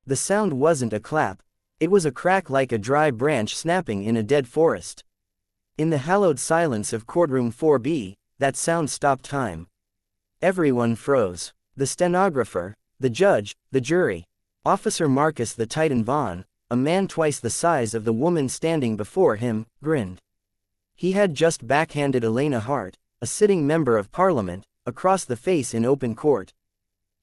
The sound wasn't a clap. It was a crack like a dry branch snapping in a dead forest. In the hallowed silence of courtroom 4B, that sound stopped time. Everyone froze. The stenographer, the judge, the jury. Officer Marcus the Titan Vaughn, a man twice the size of the woman standing before him, grinned. He had just backhanded Elena Hart, a sitting member of parliament, across the face in open court.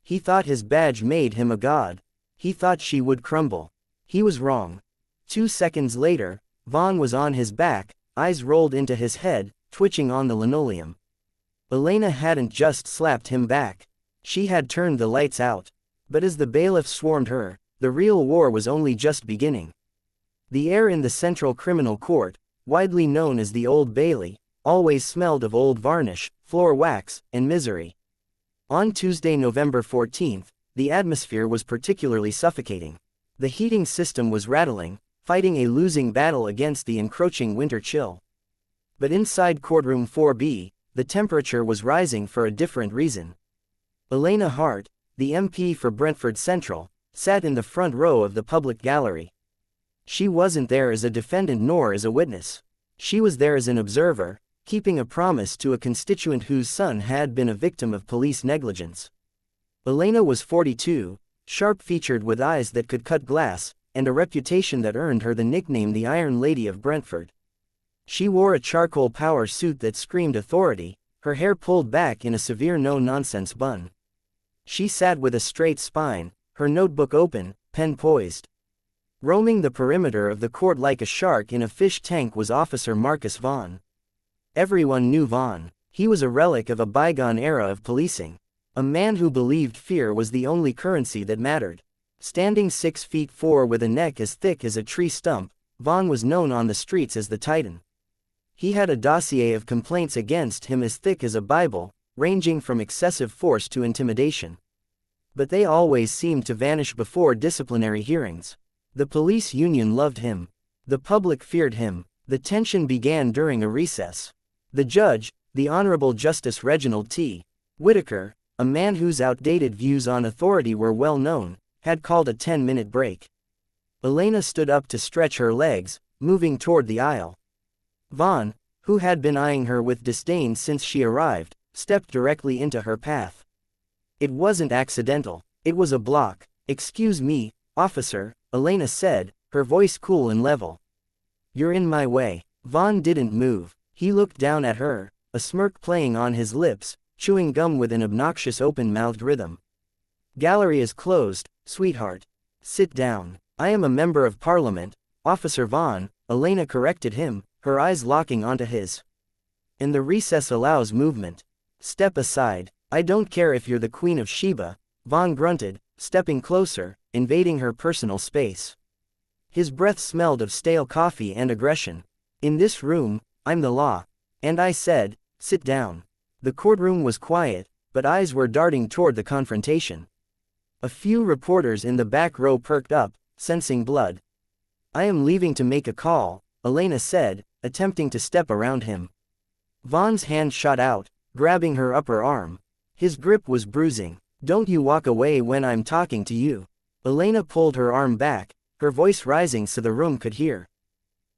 He thought his badge made him a god. He thought she would crumble. He was wrong. 2 seconds later, Vaughn was on his back, eyes rolled into his head, twitching on the linoleum. Elena hadn't just slapped him back. She had turned the lights out. But as the bailiffs swarmed her, the real war was only just beginning. The air in the Central Criminal Court, widely known as the Old Bailey, always smelled of old varnish, floor wax, and misery. On Tuesday, November 14th, the atmosphere was particularly suffocating. The heating system was rattling, fighting a losing battle against the encroaching winter chill. But inside courtroom 4B, the temperature was rising for a different reason. Elena Hart, the MP for Brentford Central, sat in the front row of the public gallery. She wasn't there as a defendant nor as a witness. She was there as an observer, keeping a promise to a constituent whose son had been a victim of police negligence. Elena was 42, sharp-featured with eyes that could cut glass, and a reputation that earned her the nickname the Iron Lady of Brentford. She wore a charcoal power suit that screamed authority, her hair pulled back in a severe no-nonsense bun. She sat with a straight spine, her notebook open, pen poised. Roaming the perimeter of the court like a shark in a fish tank was Officer Marcus Vaughn. Everyone knew Vaughn. He was a relic of a bygone era of policing. A man who believed fear was the only currency that mattered. Standing 6'4" with a neck as thick as a tree stump, Vaughn was known on the streets as the Titan. He had a dossier of complaints against him as thick as a Bible, ranging from excessive force to intimidation. But they always seemed to vanish before disciplinary hearings. The police union loved him. The public feared him. The tension began during a recess. The judge, the Honorable Justice Reginald T. Whitaker, a man whose outdated views on authority were well known, had called a 10-minute break. Elena stood up to stretch her legs, moving toward the aisle. Vaughn, who had been eyeing her with disdain since she arrived, stepped directly into her path. It wasn't accidental. It was a block. "Excuse me, officer," Elena said, her voice cool and level. "You're in my way." Vaughn didn't move. He looked down at her, a smirk playing on his lips, chewing gum with an obnoxious open-mouthed rhythm. "Gallery is closed, sweetheart. Sit down." "I am a member of parliament, Officer Vaughn," Elena corrected him, her eyes locking onto his. "And the recess allows movement. Step aside." "I don't care if you're the Queen of Sheba," Vaughn grunted, stepping closer, invading her personal space. His breath smelled of stale coffee and aggression. "In this room, I'm the law. And I said, sit down." The courtroom was quiet, but eyes were darting toward the confrontation. A few reporters in the back row perked up, sensing blood. "I am leaving to make a call," Elena said, attempting to step around him. Vaughn's hand shot out, grabbing her upper arm. His grip was bruising. "Don't you walk away when I'm talking to you." Elena pulled her arm back, her voice rising so the room could hear.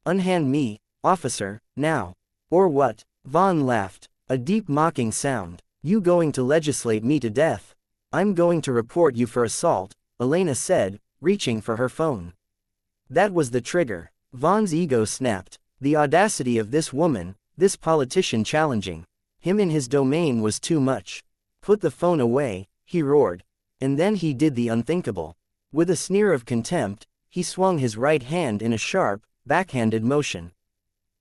"Unhand me, officer, now." "Or what?" Vaughn laughed. A deep mocking sound. "You going to legislate me to death?" "I'm going to report you for assault," Elena said, reaching for her phone. That was the trigger. Vaughn's ego snapped. The audacity of this woman, this politician challenging him in his domain was too much. "Put the phone away," he roared. And then he did the unthinkable. With a sneer of contempt, he swung his right hand in a sharp, backhanded motion.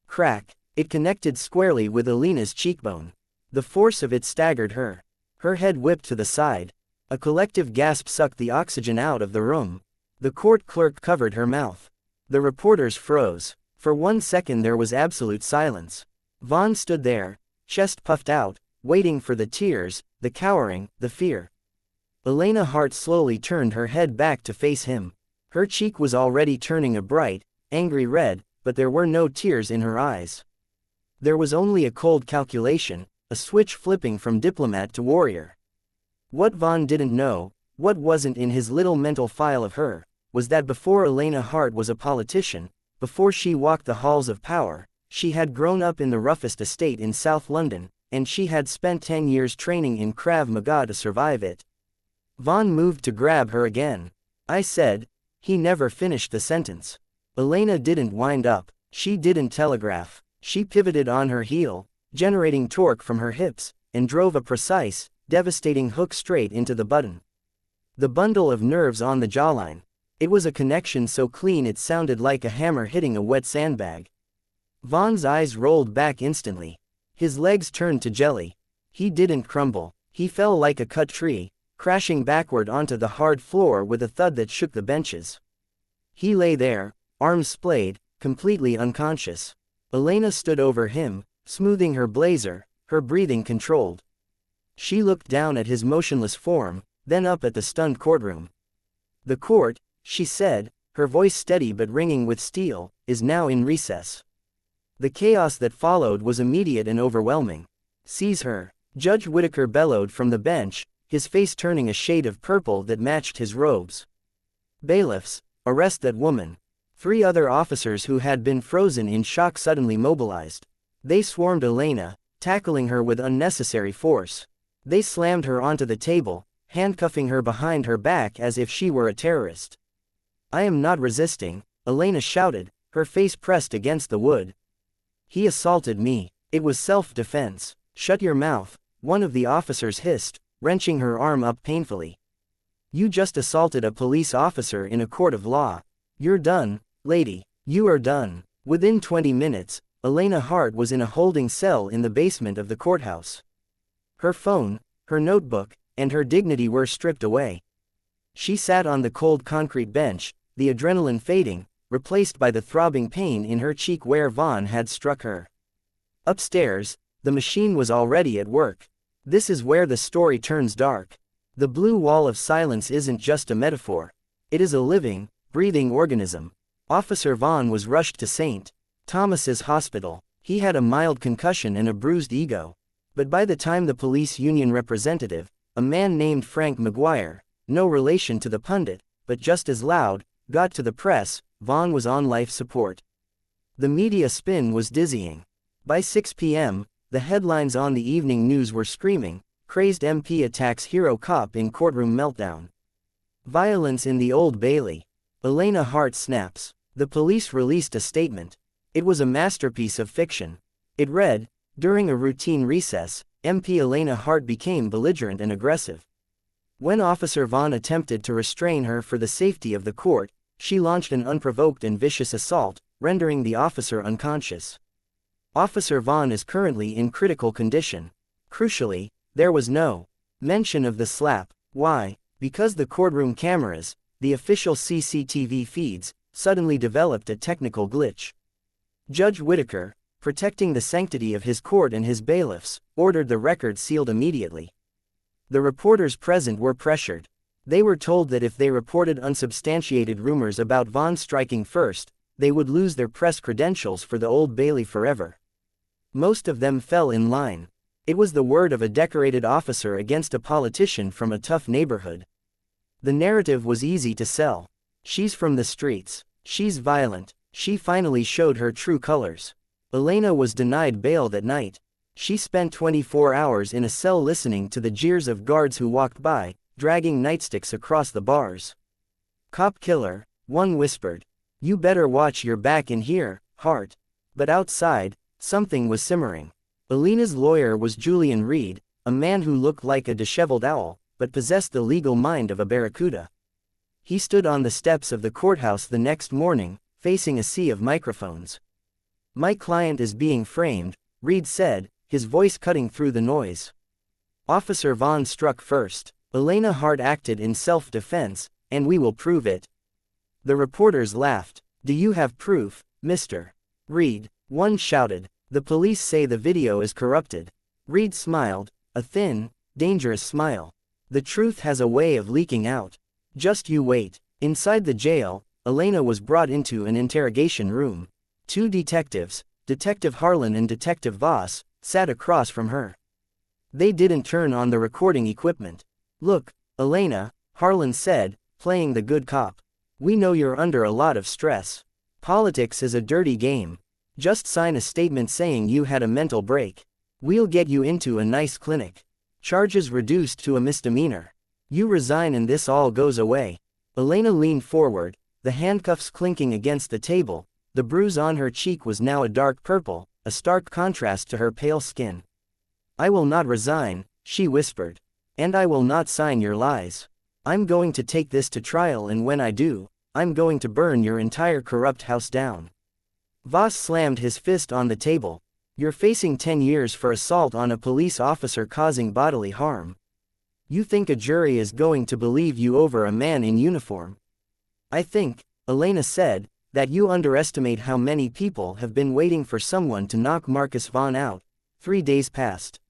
Crack! It connected squarely with Elena's cheekbone. The force of it staggered her. Her head whipped to the side. A collective gasp sucked the oxygen out of the room. The court clerk covered her mouth. The reporters froze. For 1 second there was absolute silence. Vaughn stood there, chest puffed out, waiting for the tears, the cowering, the fear. Elena Hart slowly turned her head back to face him. Her cheek was already turning a bright, angry red, but there were no tears in her eyes. There was only a cold calculation, a switch flipping from diplomat to warrior. What Vaughn didn't know, what wasn't in his little mental file of her, was that before Elena Hart was a politician, before she walked the halls of power, she had grown up in the roughest estate in South London, and she had spent 10 years training in Krav Maga to survive it. Vaughn moved to grab her again. I said. He never finished the sentence. Elena didn't wind up, she didn't telegraph, she pivoted on her heel, generating torque from her hips, and drove a precise, devastating hook straight into the button. The bundle of nerves on the jawline. It was a connection so clean it sounded like a hammer hitting a wet sandbag. Vaughn's eyes rolled back instantly. His legs turned to jelly. He didn't crumble, he fell like a cut tree, crashing backward onto the hard floor with a thud that shook the benches. He lay there, arms splayed, completely unconscious. Elena stood over him, smoothing her blazer, her breathing controlled. She looked down at his motionless form, then up at the stunned courtroom. The court, she said, her voice steady but ringing with steel, is now in recess. The chaos that followed was immediate and overwhelming. Seize her, Judge Whittaker bellowed from the bench, his face turning a shade of purple that matched his robes. Bailiffs, arrest that woman. 3 other officers who had been frozen in shock suddenly mobilized. They swarmed Elena, tackling her with unnecessary force. They slammed her onto the table, handcuffing her behind her back as if she were a terrorist. I am not resisting, Elena shouted, her face pressed against the wood. He assaulted me. It was self-defense. Shut your mouth, one of the officers hissed, wrenching her arm up painfully. You just assaulted a police officer in a court of law. You're done, lady, you are done. Within 20 minutes, Elena Hart was in a holding cell in the basement of the courthouse. Her phone, her notebook, and her dignity were stripped away. She sat on the cold concrete bench, the adrenaline fading, replaced by the throbbing pain in her cheek where Vaughn had struck her. Upstairs, the machine was already at work. This is where the story turns dark. The blue wall of silence isn't just a metaphor. It is a living, breathing organism. Officer Vaughn was rushed to St. Thomas's Hospital. He had a mild concussion and a bruised ego. But by the time the police union representative, a man named Frank McGuire, no relation to the pundit, but just as loud, got to the press, Vaughn was on life support. The media spin was dizzying. By 6 p.m., the headlines on the evening news were screaming, crazed MP attacks hero cop in courtroom meltdown. Violence in the Old Bailey. Elena Hart snaps. The police released a statement. It was a masterpiece of fiction. It read, during a routine recess, MP Elena Hart became belligerent and aggressive. When Officer Vaughn attempted to restrain her for the safety of the court, she launched an unprovoked and vicious assault, rendering the officer unconscious. Officer Vaughn is currently in critical condition. Crucially, there was no mention of the slap. Why? Because the courtroom cameras, the official CCTV feeds, suddenly developed a technical glitch. Judge Whittaker, protecting the sanctity of his court and his bailiffs, ordered the record sealed immediately. The reporters present were pressured. They were told that if they reported unsubstantiated rumors about Vaughn striking first, they would lose their press credentials for the Old Bailey forever. Most of them fell in line. It was the word of a decorated officer against a politician from a tough neighborhood. The narrative was easy to sell. She's from the streets. She's violent. She finally showed her true colors. Elena was denied bail that night. She spent 24 hours in a cell listening to the jeers of guards who walked by, dragging nightsticks across the bars. Cop killer, one whispered. You better watch your back in here, Hart. But outside, something was simmering. Elena's lawyer was Julian Reed, a man who looked like a disheveled owl, but possessed the legal mind of a barracuda. He stood on the steps of the courthouse the next morning, facing a sea of microphones. My client is being framed, Reed said, his voice cutting through the noise. Officer Vaughn struck first. Elena Hart acted in self-defense, and we will prove it. The reporters laughed. Do you have proof, Mr. Reed? One shouted. The police say the video is corrupted. Reed smiled, a thin, dangerous smile. The truth has a way of leaking out. Just you wait. Inside the jail, Elena was brought into an interrogation room. 2 detectives, Detective Harlan and Detective Voss, sat across from her. They didn't turn on the recording equipment. Look, Elena, Harlan said, playing the good cop. We know you're under a lot of stress. Politics is a dirty game. Just sign a statement saying you had a mental break. We'll get you into a nice clinic. Charges reduced to a misdemeanor. You resign and this all goes away." Elena leaned forward, the handcuffs clinking against the table. The bruise on her cheek was now a dark purple, a stark contrast to her pale skin. "I will not resign," she whispered. "And I will not sign your lies. I'm going to take this to trial, and when I do, I'm going to burn your entire corrupt house down." Voss slammed his fist on the table. "You're facing 10 years for assault on a police officer causing bodily harm. You think a jury is going to believe you over a man in uniform?" "I think," Elena said, "that you underestimate how many people have been waiting for someone to knock Marcus Vaughn out." 3 days passed.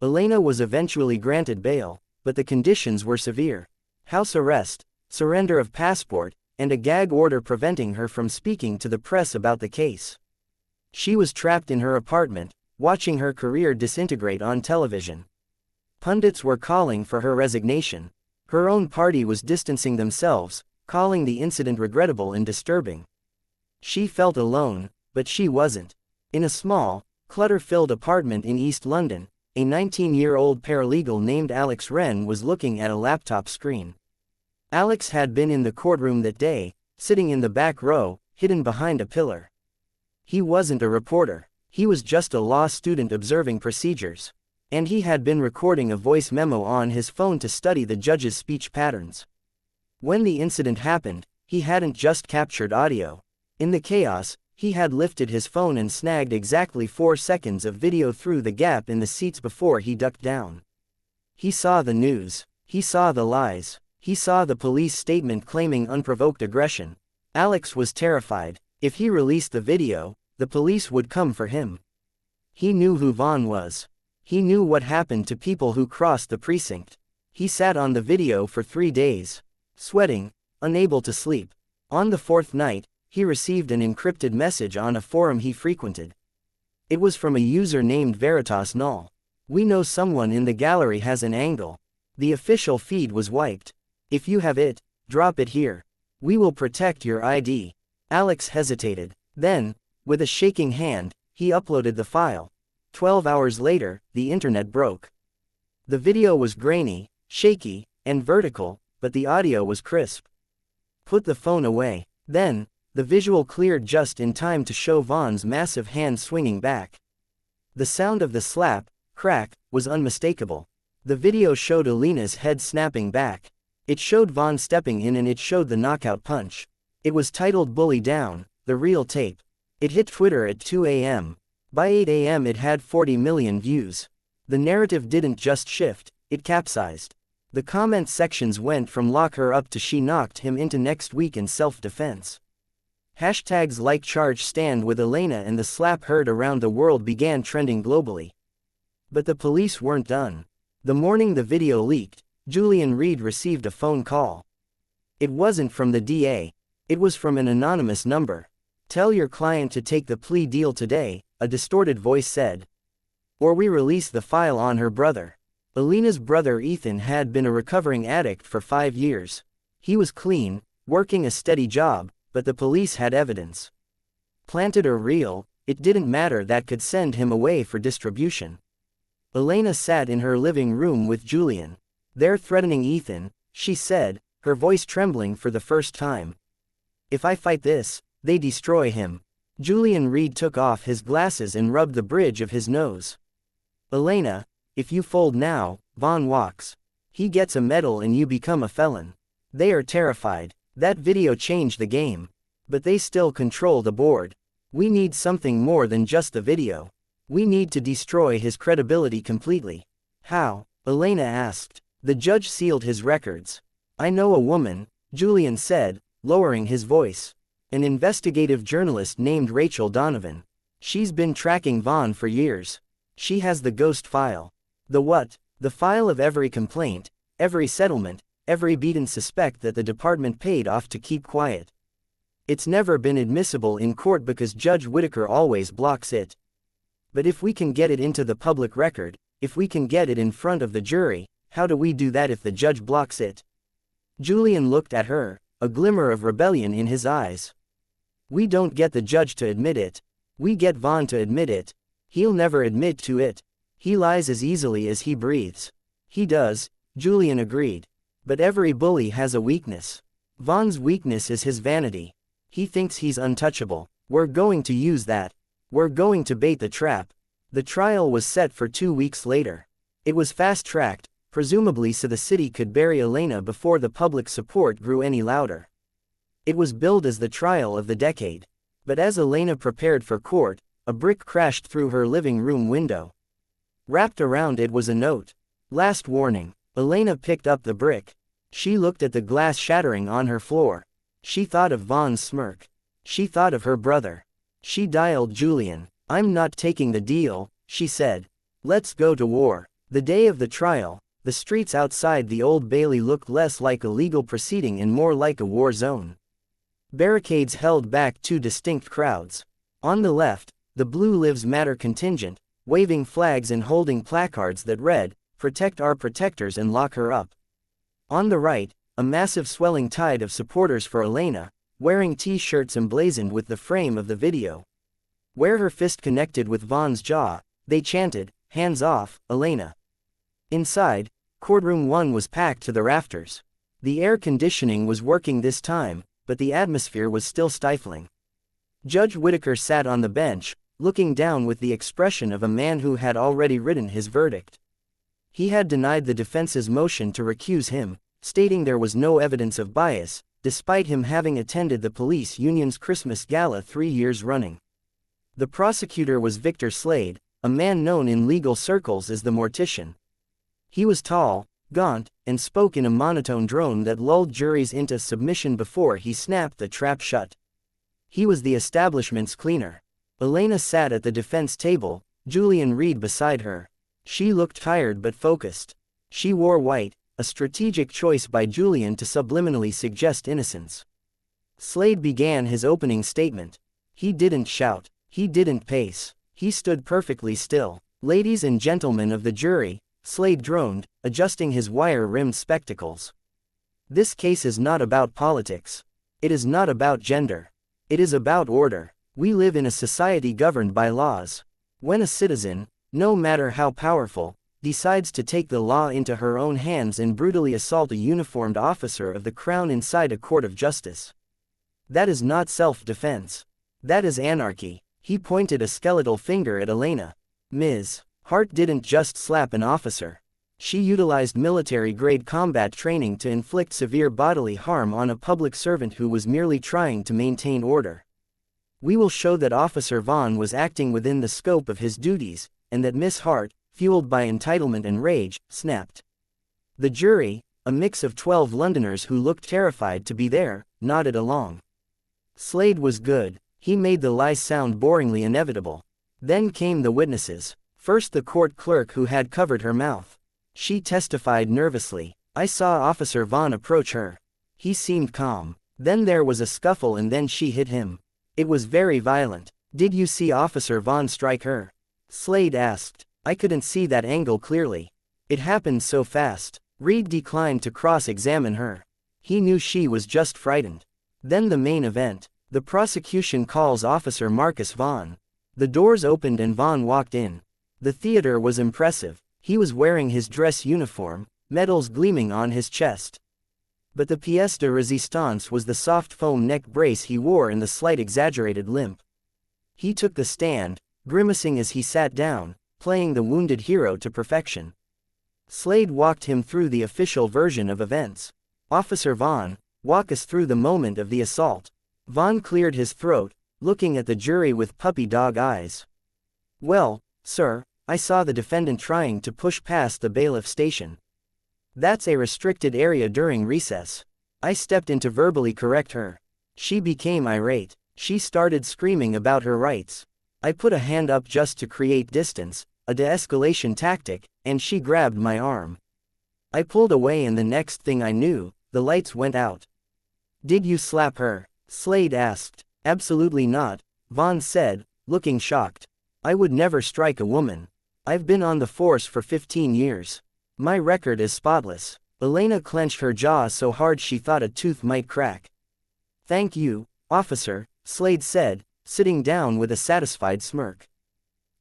Elena was eventually granted bail, but the conditions were severe. House arrest, surrender of passport, and a gag order preventing her from speaking to the press about the case. She was trapped in her apartment, watching her career disintegrate on television. Pundits were calling for her resignation. Her own party was distancing themselves, calling the incident regrettable and disturbing. She felt alone, but she wasn't. In a small, clutter-filled apartment in East London, a 19-year-old paralegal named Alex Wren was looking at a laptop screen. Alex had been in the courtroom that day, sitting in the back row, hidden behind a pillar. He wasn't a reporter. He was just a law student observing procedures. And he had been recording a voice memo on his phone to study the judge's speech patterns. When the incident happened, he hadn't just captured audio. In the chaos, he had lifted his phone and snagged exactly 4 seconds of video through the gap in the seats before he ducked down. He saw the news. He saw the lies. He saw the police statement claiming unprovoked aggression. Alex was terrified. If he released the video, the police would come for him. He knew who Vaughn was. He knew what happened to people who crossed the precinct. He sat on the video for 3 days, sweating, unable to sleep. On the 4th night, he received an encrypted message on a forum he frequented. It was from a user named Veritas Null. "We know someone in the gallery has an angle." The official feed was wiped. "If you have it, drop it here. We will protect your ID." Alex hesitated. Then, with a shaking hand, he uploaded the file. 12 hours later, the internet broke. The video was grainy, shaky, and vertical, but the audio was crisp. "Put the phone away." Then, the visual cleared just in time to show Vaughn's massive hand swinging back. The sound of the slap, crack, was unmistakable. The video showed Elena's head snapping back. It showed Vaughn stepping in and it showed the knockout punch. It was titled "Bully Down," the real tape. It hit Twitter at 2 a.m. By 8 a.m. it had 40 million views. The narrative didn't just shift, it capsized. The comment sections went from "lock her up" to "she knocked him into next week in self-defense." Hashtags like "charge stand with Elena" and "the slap heard around the world" began trending globally. But the police weren't done. The morning the video leaked, Julian Reed received a phone call. It wasn't from the DA. It was from an anonymous number. "Tell your client to take the plea deal today," a distorted voice said. "Or we release the file on her brother." Elena's brother Ethan had been a recovering addict for 5 years. He was clean, working a steady job, but the police had evidence. Planted or real, it didn't matter, that could send him away for distribution. Elena sat in her living room with Julian. "They're threatening Ethan," she said, her voice trembling for the first time. "If I fight this, they destroy him." Julian Reed took off his glasses and rubbed the bridge of his nose. "Elena, if you fold now, Vaughn walks. He gets a medal and you become a felon. They are terrified. That video changed the game. But they still control the board. We need something more than just the video. We need to destroy his credibility completely." "How?" Elena asked. "The judge sealed his records." "I know a woman," Julian said, lowering his voice. "An investigative journalist named Rachel Donovan. She's been tracking Vaughn for years. She has the ghost file." "The what?" "The file of every complaint, every settlement, every beaten suspect that the department paid off to keep quiet. It's never been admissible in court because Judge Whitaker always blocks it. But if we can get it into the public record, if we can get it in front of the jury, how do we do that if the judge blocks it?" Julian looked at her, a glimmer of rebellion in his eyes. We don't get the judge to admit it. We get Vaughn to admit it. He'll never admit to it. He lies as easily as he breathes. He does, Julian agreed. But every bully has a weakness. Vaughn's weakness is his vanity. He thinks he's untouchable. We're going to use that. We're going to bait the trap. The trial was set for 2 weeks later. It was fast-tracked, presumably so the city could bury Elena before the public support grew any louder. It was billed as the trial of the decade. But as Elena prepared for court, a brick crashed through her living room window. Wrapped around it was a note. Last warning. Elena picked up the brick. She looked at the glass shattering on her floor. She thought of Vaughn's smirk. She thought of her brother. She dialed Julian. "I'm not taking the deal," she said. "Let's go to war." The day of the trial, the streets outside the Old Bailey looked less like a legal proceeding and more like a war zone. Barricades held back 2 distinct crowds. On the left, the Blue Lives Matter contingent, waving flags and holding placards that read, "Protect our protectors and lock her up." On the right, a massive swelling tide of supporters for Elena, wearing T-shirts emblazoned with the frame of the video. Where her fist connected with Vaughn's jaw, they chanted, "Hands off, Elena." Inside, courtroom 1 was packed to the rafters. The air conditioning was working this time, but the atmosphere was still stifling. Judge Whitaker sat on the bench, looking down with the expression of a man who had already written his verdict. He had denied the defense's motion to recuse him, stating there was no evidence of bias, despite him having attended the police union's Christmas gala 3 years running. The prosecutor was Victor Slade, a man known in legal circles as the Mortician. He was tall, gaunt, and spoke in a monotone drone that lulled juries into submission before he snapped the trap shut. He was the establishment's cleaner. Elena sat at the defense table, Julian Reed beside her. She looked tired but focused. She wore white, a strategic choice by Julian to subliminally suggest innocence. Slade began his opening statement. He didn't shout. He didn't pace. He stood perfectly still. "Ladies and gentlemen of the jury," Slade droned, adjusting his wire-rimmed spectacles. "This case is not about politics. It is not about gender. It is about order. We live in a society governed by laws. When a citizen, no matter how powerful, decides to take the law into her own hands and brutally assault a uniformed officer of the crown inside a court of justice, that is not self-defense. That is anarchy." He pointed a skeletal finger at Elena. Ms. Hart didn't just slap an officer. She utilized military-grade combat training to inflict severe bodily harm on a public servant who was merely trying to maintain order. We will show that Officer Vaughn was acting within the scope of his duties, and that Miss Hart, fueled by entitlement and rage, snapped. The jury, a mix of 12 Londoners who looked terrified to be there, nodded along. Slade was good. He made the lies sound boringly inevitable. Then came the witnesses. First the court clerk who had covered her mouth. She testified nervously. "I saw Officer Vaughn approach her. He seemed calm. Then there was a scuffle and then she hit him. It was very violent. Did you see Officer Vaughn strike her?" Slade asked. "I couldn't see that angle clearly. It happened so fast." Reed declined to cross-examine her. He knew she was just frightened. Then the main event. The prosecution calls Officer Marcus Vaughn. The doors opened and Vaughn walked in. The theater was impressive. He was wearing his dress uniform, medals gleaming on his chest. But the pièce de résistance was the soft foam neck brace he wore and the slight exaggerated limp. He took the stand, grimacing as he sat down, playing the wounded hero to perfection. Slade walked him through the official version of events. "Officer Vaughn, walk us through the moment of the assault." Vaughn cleared his throat, looking at the jury with puppy dog eyes. "Well, sir, I saw the defendant trying to push past the bailiff station. That's a restricted area during recess. I stepped in to verbally correct her. She became irate. She started screaming about her rights. I put a hand up just to create distance, a de-escalation tactic, and she grabbed my arm. I pulled away and the next thing I knew, the lights went out." "Did you slap her?" Slade asked. "Absolutely not," Vaughn said, looking shocked. "I would never strike a woman. I've been on the force for 15 years. My record is spotless." Elena clenched her jaw so hard she thought a tooth might crack. Thank you, officer, Slade said, sitting down with a satisfied smirk.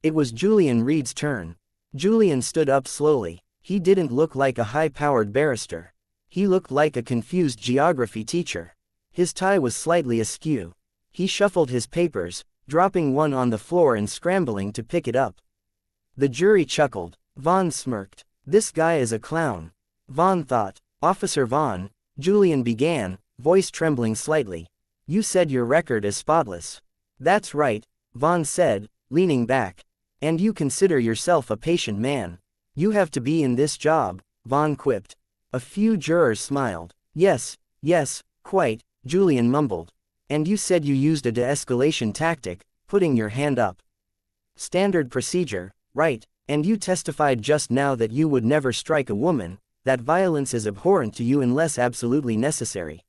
It was Julian Reed's turn. Julian stood up slowly. He didn't look like a high-powered barrister. He looked like a confused geography teacher. His tie was slightly askew. He shuffled his papers, dropping one on the floor and scrambling to pick it up. The jury chuckled. Vaughn smirked. This guy is a clown. Vaughn thought. Officer Vaughn, Julian began, voice trembling slightly. You said your record is spotless. That's right, Vaughn said, leaning back. And you consider yourself a patient man. You have to be in this job, Vaughn quipped. A few jurors smiled. Yes, quite, Julian mumbled. And you said you used a de-escalation tactic, putting your hand up. Standard procedure, right, and you testified just now that you would never strike a woman, that violence is abhorrent to you unless absolutely necessary.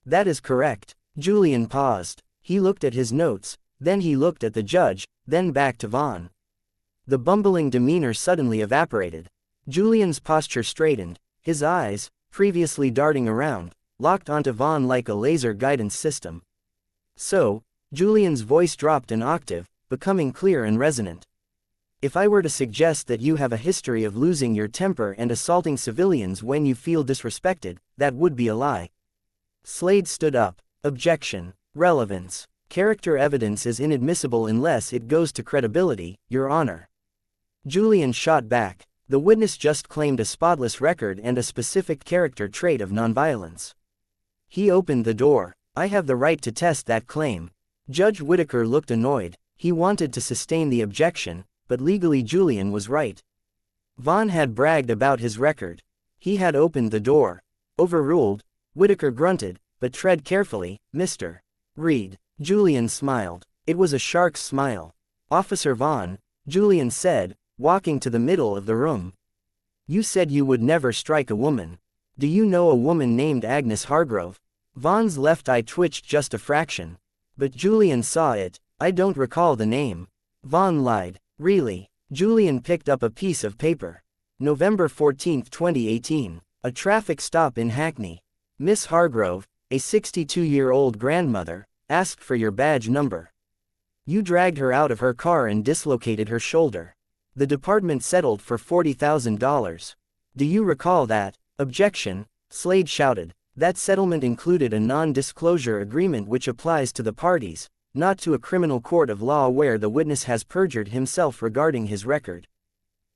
That is correct. Julian paused. He looked at his notes, then he looked at the judge, then back to Vaughn. The bumbling demeanor suddenly evaporated. Julian's posture straightened, his eyes, previously darting around, locked onto Vaughn like a laser guidance system. So, Julian's voice dropped an octave, becoming clear and resonant. If I were to suggest that you have a history of losing your temper and assaulting civilians when you feel disrespected, that would be a lie. Slade stood up. Objection. Relevance. Character evidence is inadmissible unless it goes to credibility, Your Honor. Julian shot back. The witness just claimed a spotless record and a specific character trait of nonviolence. He opened the door. I have the right to test that claim. Judge Whitaker looked annoyed. He wanted to sustain the objection, but legally Julian was right. Vaughn had bragged about his record. He had opened the door. Overruled, Whitaker grunted, but tread carefully, Mr. Reed. Julian smiled. It was a shark's smile. Officer Vaughn, Julian said, walking to the middle of the room. You said you would never strike a woman. Do you know a woman named Agnes Hargrove? Vaughn's left eye twitched just a fraction. But Julian saw it. I don't recall the name. Vaughn lied. Really? Julian picked up a piece of paper. November 14, 2018. A traffic stop in Hackney. Miss Hargrove, a 62-year-old grandmother, asked for your badge number. You dragged her out of her car and dislocated her shoulder. The department settled for $40,000. Do you recall that? Objection, Slade shouted. That settlement included a non-disclosure agreement which applies to the parties, not to a criminal court of law where the witness has perjured himself regarding his record.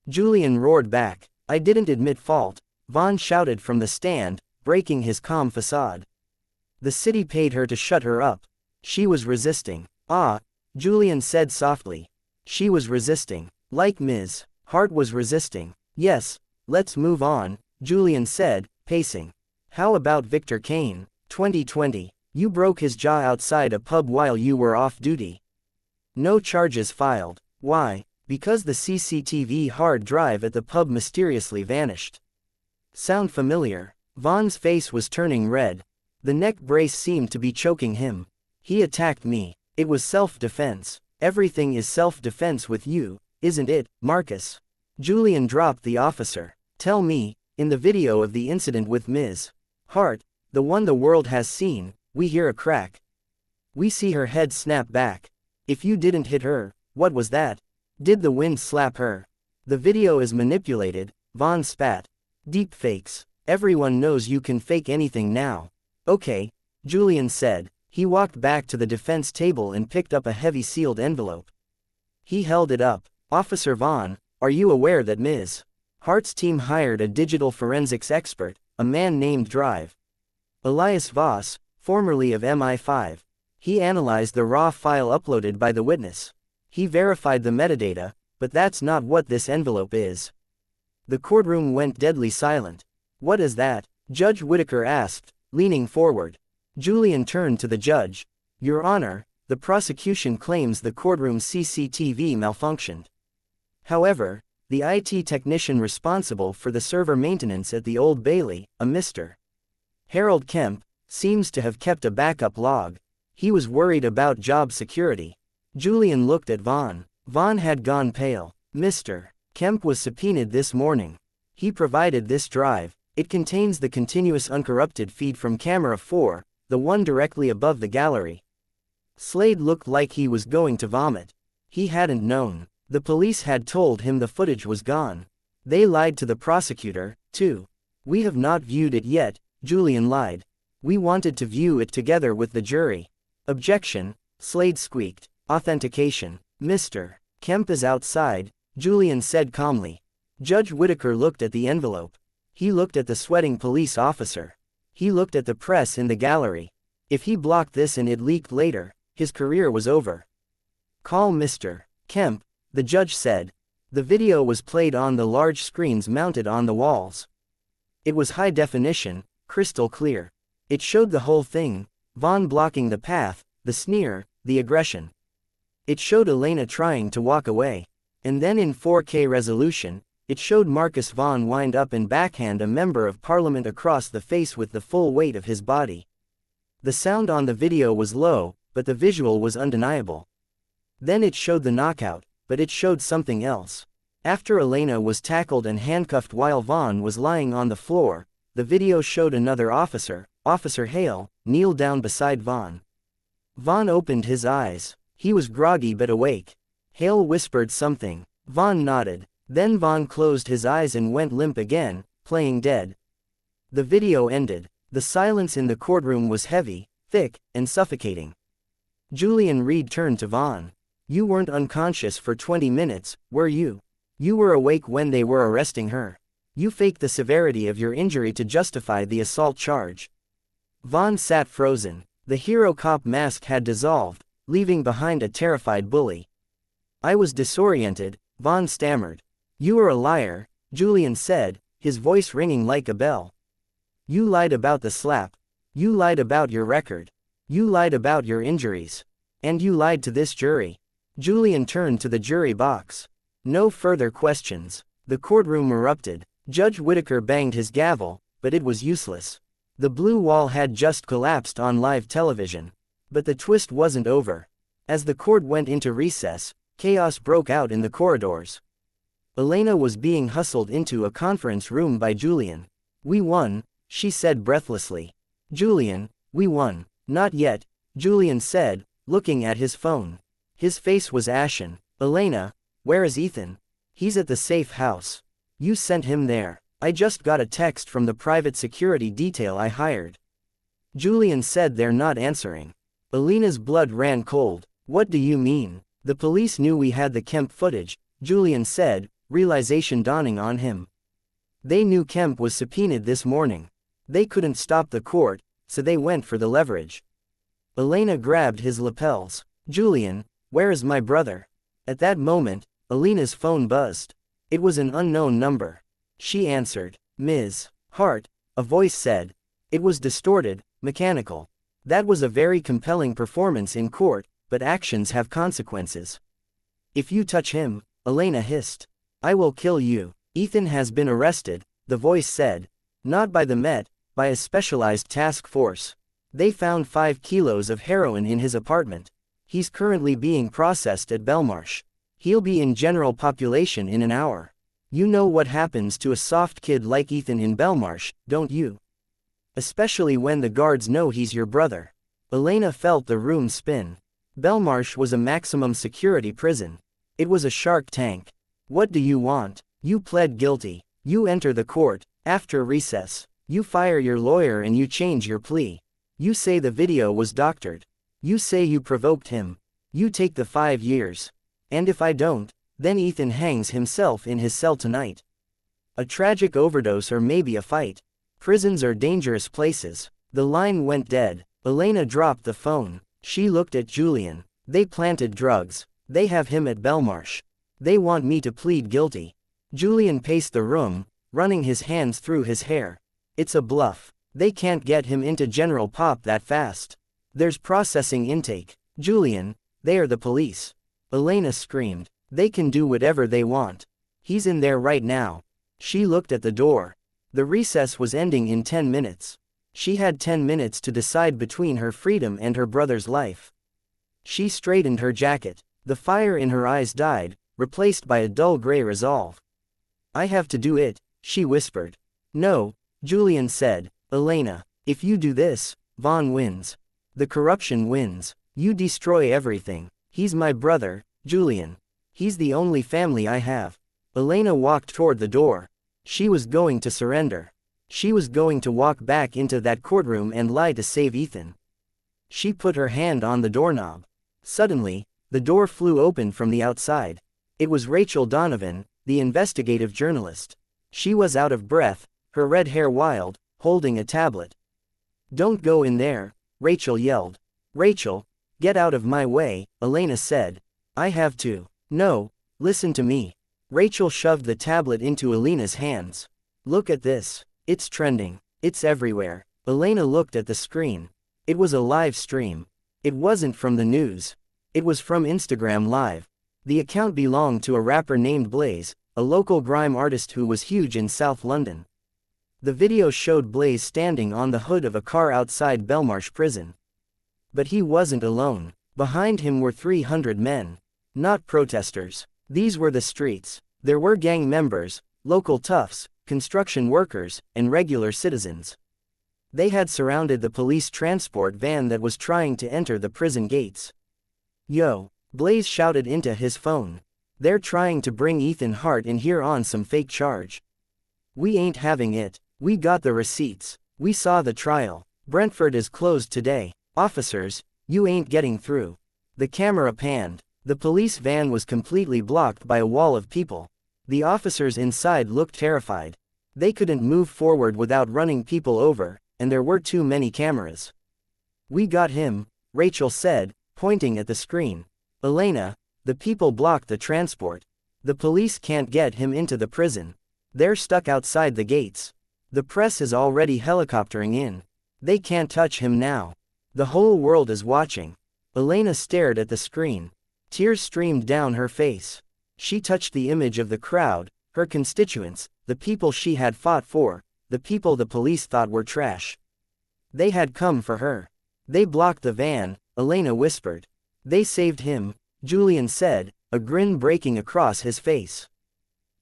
Julian roared back. I didn't admit fault, Vaughn shouted from the stand, breaking his calm facade. The city paid her to shut her up. She was resisting. Ah, Julian said softly. She was resisting. Like Ms. Hart was resisting. Yes, let's move on, Julian said, pacing. How about Victor Kane, 2020? You broke his jaw outside a pub while you were off duty. No charges filed. Why? Because the CCTV hard drive at the pub mysteriously vanished. Sound familiar? Vaughn's face was turning red. The neck brace seemed to be choking him. He attacked me. It was self-defense. Everything is self-defense with you, isn't it, Marcus? Julian dropped the officer. Tell me, in the video of the incident with Ms. Hart, the one the world has seen, we hear a crack. We see her head snap back. If you didn't hit her, what was that? Did the wind slap her? The video is manipulated, Vaughn spat. Deep fakes. Everyone knows you can fake anything now. Okay, Julian said. He walked back to the defense table and picked up a heavy sealed envelope. He held it up. Officer Vaughn, are you aware that Ms. Hart's team hired a digital forensics expert, a man named Drive Elias Voss, formerly of MI5. He analyzed the raw file uploaded by the witness. He verified the metadata, but that's not what this envelope is. The courtroom went deadly silent. What is that? Judge Whitaker asked, leaning forward. Julian turned to the judge. Your Honor, the prosecution claims the courtroom CCTV malfunctioned. However, the IT technician responsible for the server maintenance at the Old Bailey, a Mr. Harold Kemp, seems to have kept a backup log. He was worried about job security. Julian looked at Vaughn. Vaughn had gone pale. Mr. Kemp was subpoenaed this morning. He provided this drive. It contains the continuous uncorrupted feed from Camera 4, the one directly above the gallery. Slade looked like he was going to vomit. He hadn't known. The police had told him the footage was gone. They lied to the prosecutor, too. "We have not viewed it yet," Julian lied. "We wanted to view it together with the jury." "Objection," Slade squeaked. "Authentication. Mr. Kemp is outside," Julian said calmly. Judge Whitaker looked at the envelope. He looked at the sweating police officer. He looked at the press in the gallery. If he blocked this and it leaked later, his career was over. "Call Mr. Kemp," the judge said. The video was played on the large screens mounted on the walls. It was high definition, crystal clear. It showed the whole thing: Vaughn blocking the path, the sneer, the aggression. It showed Elena trying to walk away. And then in 4K resolution, it showed Marcus Vaughn wind up and backhand a member of parliament across the face with the full weight of his body. The sound on the video was low, but the visual was undeniable. Then it showed the knockout, but it showed something else. After Elena was tackled and handcuffed while Vaughn was lying on the floor, the video showed another officer, Officer Hale, kneel down beside Vaughn. Vaughn opened his eyes. He was groggy but awake. Hale whispered something. Vaughn nodded. Then Vaughn closed his eyes and went limp again, playing dead. The video ended. The silence in the courtroom was heavy, thick, and suffocating. Julian Reed turned to Vaughn. "You weren't unconscious for 20 minutes, were you? You were awake when they were arresting her. You faked the severity of your injury to justify the assault charge." Vaughn sat frozen. The hero cop mask had dissolved, leaving behind a terrified bully. "I was disoriented," Vaughn stammered. "You are a liar," Julian said, his voice ringing like a bell. "You lied about the slap. You lied about your record. You lied about your injuries. And you lied to this jury." Julian turned to the jury box. No further questions. The courtroom erupted. Judge Whitaker banged his gavel, but it was useless. The blue wall had just collapsed on live television. But the twist wasn't over. As the court went into recess, chaos broke out in the corridors. Elena was being hustled into a conference room by Julian. "We won," she said breathlessly. "Julian, we won." "Not yet," Julian said, looking at his phone. His face was ashen. "Elena, where is Ethan?" "He's at the safe house." "You sent him there." "I just got a text from the private security detail I hired." Julian said, "They're not answering." Elena's blood ran cold. "What do you mean?" "The police knew we had the Kemp footage," Julian said, realization dawning on him. "They knew Kemp was subpoenaed this morning. They couldn't stop the court, so they went for the leverage." Elena grabbed his lapels. "Julian, where is my brother?" At that moment, Elena's phone buzzed. It was an unknown number. She answered. "Ms. Hart," a voice said. It was distorted, mechanical. That was a very compelling performance in court, but actions have consequences. "If you touch him," Elena hissed, "I will kill you." "Ethan has been arrested," the voice said. "Not by the Met, by a specialized task force. They found 5 kilos of heroin in his apartment. He's currently being processed at Belmarsh. He'll be in general population in an hour. You know what happens to a soft kid like Ethan in Belmarsh, don't you? Especially when the guards know he's your brother." Elena felt the room spin. Belmarsh was a maximum security prison. It was a shark tank. "What do you want?" "You pled guilty. You enter the court, after recess. You fire your lawyer and you change your plea. You say the video was doctored. You say you provoked him. You take the 5 years. And if I don't, then Ethan hangs himself in his cell tonight. A tragic overdose or maybe a fight. Prisons are dangerous places." The line went dead. Elena dropped the phone. She looked at Julian. "They planted drugs. They have him at Belmarsh. They want me to plead guilty." Julian paced the room, running his hands through his hair. "It's a bluff. They can't get him into general pop that fast. There's processing intake." "Julian, they are the police." Elena screamed. "They can do whatever they want. He's in there right now." She looked at the door. The recess was ending in 10 minutes. She had 10 minutes to decide between her freedom and her brother's life. She straightened her jacket. The fire in her eyes died, replaced by a dull gray resolve. "I have to do it," she whispered. "No," Julian said. "Elena, if you do this, Vaughn wins. The corruption wins. You destroy everything. He's my brother, Julian. He's the only family I have. Elena walked toward the door. She was going to surrender. She was going to walk back into that courtroom and lie to save Ethan. She put her hand on the doorknob. Suddenly, the door flew open from the outside. It was Rachel Donovan, the investigative journalist. She was out of breath, her red hair wild, holding a tablet. "Don't go in there," Rachel yelled. "Rachel, get out of my way," Elena said. "I have to." "No, listen to me." Rachel shoved the tablet into Elena's hands. "Look at this. It's trending. It's everywhere." Elena looked at the screen. It was a live stream. It wasn't from the news. It was from Instagram Live. The account belonged to a rapper named Blaze, a local grime artist who was huge in South London. The video showed Blaze standing on the hood of a car outside Belmarsh prison. But he wasn't alone. Behind him were 300 men. Not protesters. These were the streets. There were gang members, local toughs, construction workers, and regular citizens. They had surrounded the police transport van that was trying to enter the prison gates. "Yo," Blaze shouted into his phone. "They're trying to bring Ethan Hart in here on some fake charge. We ain't having it. We got the receipts. We saw the trial. Brentford is closed today. Officers, you ain't getting through." The camera panned. The police van was completely blocked by a wall of people. The officers inside looked terrified. They couldn't move forward without running people over, and there were too many cameras. "We got him," Rachel said, pointing at the screen. "Elena, the people blocked the transport. The police can't get him into the prison. They're stuck outside the gates. The press is already helicoptering in. They can't touch him now. The whole world is watching." Elena stared at the screen. Tears streamed down her face. She touched the image of the crowd, her constituents, the people she had fought for, the people the police thought were trash. They had come for her. "They blocked the van," Elena whispered. "They saved him," Julian said, a grin breaking across his face.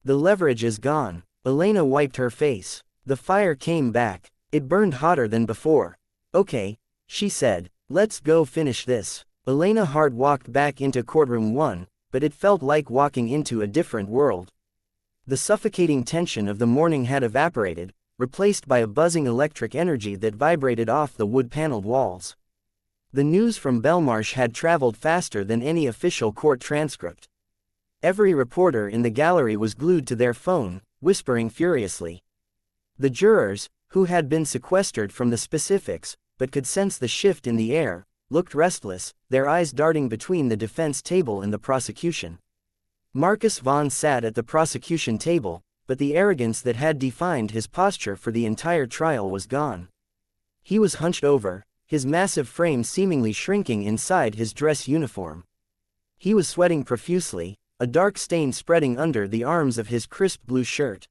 "The leverage is gone." Elena wiped her face. The fire came back. It burned hotter than before. "Okay," she said, "let's go finish this." Elena Hart walked back into courtroom 1, but it felt like walking into a different world. The suffocating tension of the morning had evaporated, replaced by a buzzing electric energy that vibrated off the wood-paneled walls. The news from Belmarsh had traveled faster than any official court transcript. Every reporter in the gallery was glued to their phone, whispering furiously. The jurors, who had been sequestered from the specifics, but could sense the shift in the air, looked restless, their eyes darting between the defense table and the prosecution. Marcus Vaughn sat at the prosecution table, but the arrogance that had defined his posture for the entire trial was gone. He was hunched over, his massive frame seemingly shrinking inside his dress uniform. He was sweating profusely, a dark stain spreading under the arms of his crisp blue shirt.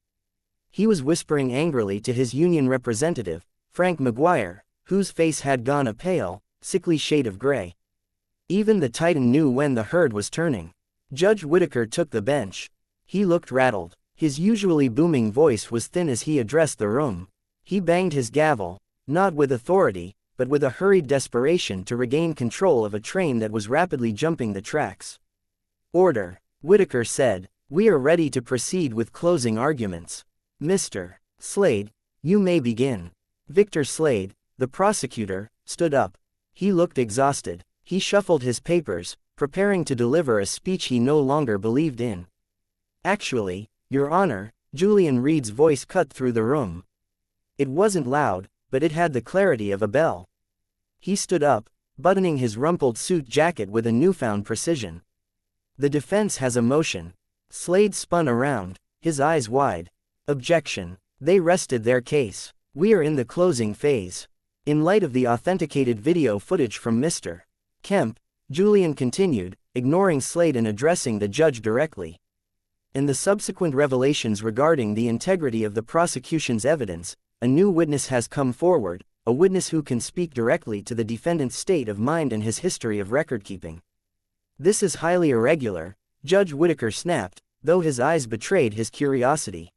He was whispering angrily to his union representative, Frank Maguire, whose face had gone a pale, sickly shade of gray. Even the Titan knew when the herd was turning. Judge Whitaker took the bench. He looked rattled. His usually booming voice was thin as he addressed the room. He banged his gavel, not with authority, but with a hurried desperation to regain control of a train that was rapidly jumping the tracks. "Order," Whitaker said. "We are ready to proceed with closing arguments. Mr. Slade, you may begin." Victor Slade, the prosecutor, stood up. He looked exhausted. He shuffled his papers, preparing to deliver a speech he no longer believed in. "Actually, Your Honor," Julian Reed's voice cut through the room. It wasn't loud, but it had the clarity of a bell. He stood up, buttoning his rumpled suit jacket with a newfound precision. "The defense has a motion." Slade spun around, his eyes wide. "Objection." They rested their case. "We are in the closing phase. In light of the authenticated video footage from Mr. Kemp," Julian continued, ignoring Slade and addressing the judge directly, "and the subsequent revelations regarding the integrity of the prosecution's evidence, a new witness has come forward, a witness who can speak directly to the defendant's state of mind and his history of record-keeping. This is highly irregular," Judge Whitaker snapped, though his eyes betrayed his curiosity.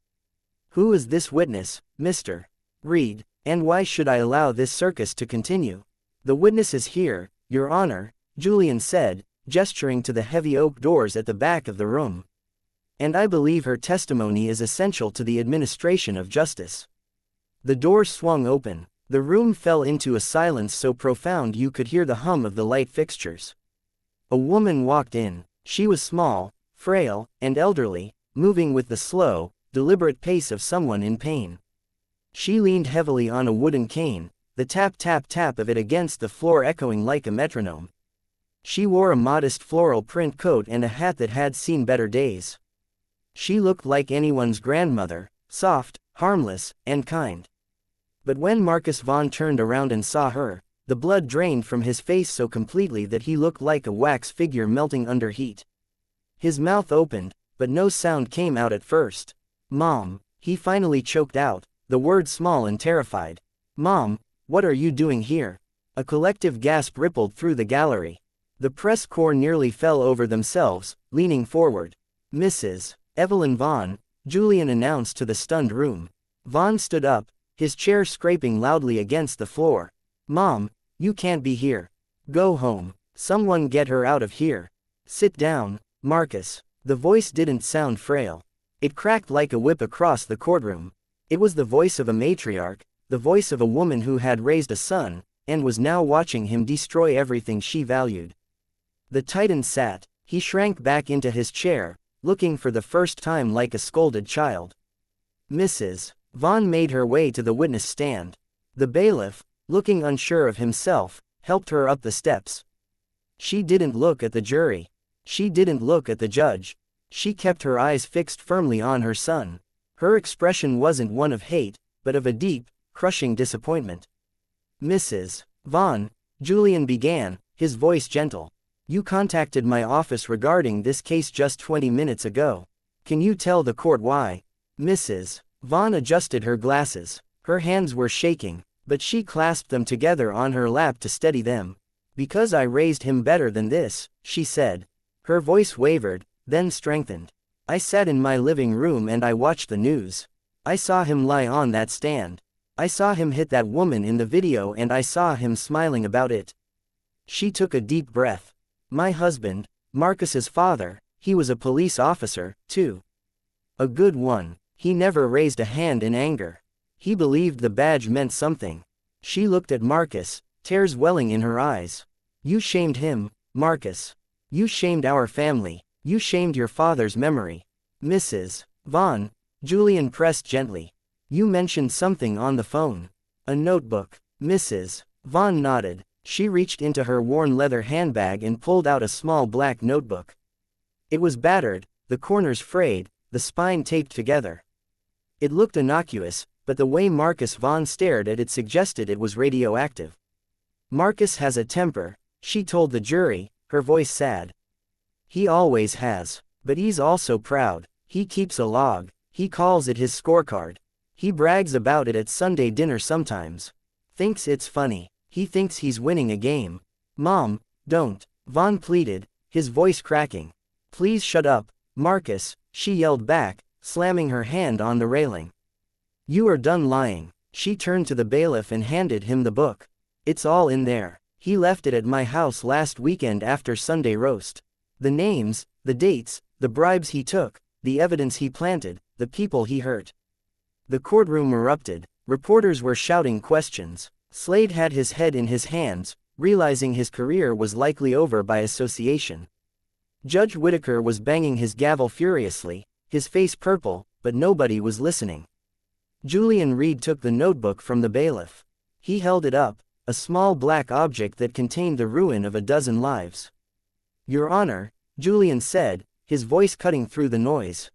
"Who is this witness, Mr. Reed?" And why should I allow this circus to continue? The witness is here, Your Honor, Julian said, gesturing to the heavy oak doors at the back of the room. And I believe her testimony is essential to the administration of justice. The doors swung open. The room fell into a silence so profound you could hear the hum of the light fixtures. A woman walked in. She was small, frail, and elderly, moving with the slow, deliberate pace of someone in pain. She leaned heavily on a wooden cane, the tap-tap-tap of it against the floor echoing like a metronome. She wore a modest floral print coat and a hat that had seen better days. She looked like anyone's grandmother, soft, harmless, and kind. But when Marcus Vaughn turned around and saw her, the blood drained from his face so completely that he looked like a wax figure melting under heat. His mouth opened, but no sound came out at first. "Mom," he finally choked out, the word small and terrified. "Mom, what are you doing here?" A collective gasp rippled through the gallery. The press corps nearly fell over themselves, leaning forward. "Mrs. Evelyn Vaughn," Julian announced to the stunned room. Vaughn stood up, his chair scraping loudly against the floor. "Mom, you can't be here. Go home. Someone get her out of here. Sit down, Marcus." The voice didn't sound frail. It cracked like a whip across the courtroom. It was the voice of a matriarch, the voice of a woman who had raised a son, and was now watching him destroy everything she valued. The Titan sat. He shrank back into his chair, looking for the first time like a scolded child. Mrs. Vaughn made her way to the witness stand. The bailiff, looking unsure of himself, helped her up the steps. She didn't look at the jury. She didn't look at the judge. She kept her eyes fixed firmly on her son. Her expression wasn't one of hate, but of a deep, crushing disappointment. "Mrs. Vaughn," Julian began, his voice gentle. "You contacted my office regarding this case just 20 minutes ago. Can you tell the court why?" Mrs. Vaughn adjusted her glasses. Her hands were shaking, but she clasped them together on her lap to steady them. "Because I raised him better than this," she said. Her voice wavered, then strengthened. "I sat in my living room and I watched the news. I saw him lie on that stand. I saw him hit that woman in the video and I saw him smiling about it." She took a deep breath. "My husband, Marcus's father, he was a police officer, too. A good one. He never raised a hand in anger. He believed the badge meant something." She looked at Marcus, tears welling in her eyes. "You shamed him, Marcus. You shamed our family. You shamed your father's memory." "Mrs. Vaughn," Julian pressed gently. "You mentioned something on the phone. A notebook." Mrs. Vaughn nodded. She reached into her worn leather handbag and pulled out a small black notebook. It was battered, the corners frayed, the spine taped together. It looked innocuous, but the way Marcus Vaughn stared at it suggested it was radioactive. "Marcus has a temper," she told the jury, her voice sad. "He always has. But he's also proud. He keeps a log. He calls it his scorecard. He brags about it at Sunday dinner sometimes. Thinks it's funny. He thinks he's winning a game." "Mom, don't," Vaughn pleaded, his voice cracking. "Please shut up, Marcus," she yelled back, slamming her hand on the railing. "You are done lying." She turned to the bailiff and handed him the book. "It's all in there. He left it at my house last weekend after Sunday roast. The names, the dates, the bribes he took, the evidence he planted, the people he hurt." The courtroom erupted. Reporters were shouting questions. Slade had his head in his hands, realizing his career was likely over by association. Judge Whitaker was banging his gavel furiously, his face purple, but nobody was listening. Julian Reed took the notebook from the bailiff. He held it up, a small black object that contained the ruin of a dozen lives. "Your Honor," Julian said, his voice cutting through the noise.